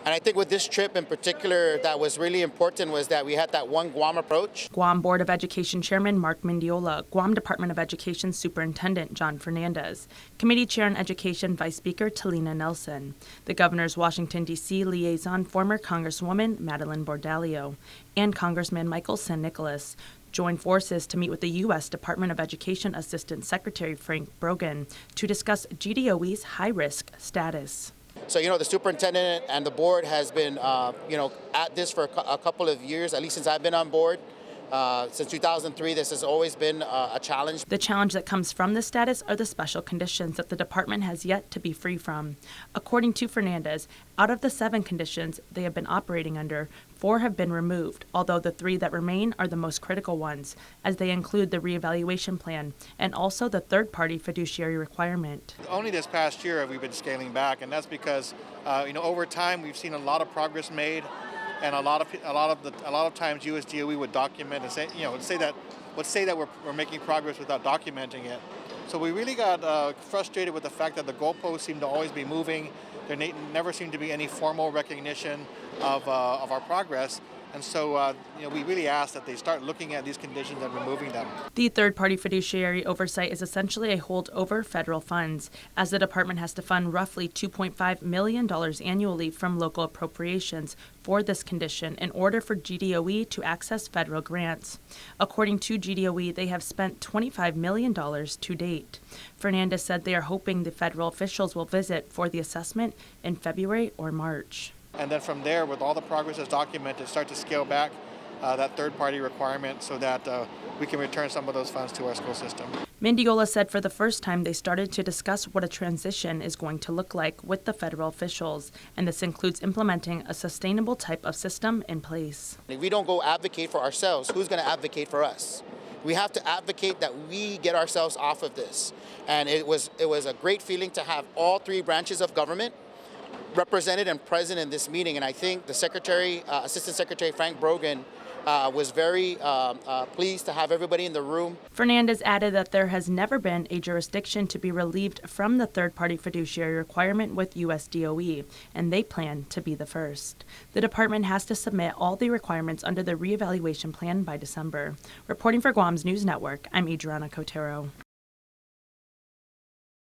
And I think with this trip in particular, that was really important was that we had that one Guam approach. Guam Board of Education Chairman Mark Mendiola, Guam Department of Education Superintendent John Fernandez, Committee Chair on Education Vice Speaker Talina Nelson, the Governor's Washington, D.C. liaison, former Congresswoman Madeline Bordalio, and Congressman Michael San Nicolas joined forces to meet with the U.S. Department of Education Assistant Secretary Frank Brogan to discuss GDOE's high-risk status. So, the superintendent and the board has been, at this for a couple of years, at least since I've been on board. Since 2003, this has always been a challenge. The challenge that comes from this status are the special conditions that the department has yet to be free from. According to Fernandez, out of the 7 conditions they have been operating under, 4 have been removed, although the 3 that remain are the most critical ones, as they include the reevaluation plan and also the third-party fiduciary requirement. Only this past year have we been scaling back, and that's because, over time we've seen a lot of progress made. And a lot of times USDOE would document and say that we're making progress without documenting it. So we really got frustrated with the fact that the goalposts seem to always be moving. There never seemed to be any formal recognition of our progress. And so, we really ask that they start looking at these conditions and removing them. The third-party fiduciary oversight is essentially a holdover federal funds, as the department has to fund roughly $2.5 million annually from local appropriations for this condition in order for GDOE to access federal grants. According to GDOE, they have spent $25 million to date. Fernandez said they are hoping the federal officials will visit for the assessment in February or March. And then from there, with all the progress that's documented, start to scale back that third-party requirement so that we can return some of those funds to our school system. Mendiola said for the first time they started to discuss what a transition is going to look like with the federal officials, and this includes implementing a sustainable type of system in place. If we don't go advocate for ourselves, who's going to advocate for us? We have to advocate that we get ourselves off of this. And it was a great feeling to have all 3 branches of government represented and present in this meeting, and I think the Assistant Secretary Frank Brogan was very pleased to have everybody in the room. Fernandez added that there has never been a jurisdiction to be relieved from the third-party fiduciary requirement with USDOE, and they plan to be the first. The department has to submit all the requirements under the reevaluation plan by December. Reporting for Guam's News Network, I'm Adriana Cotero.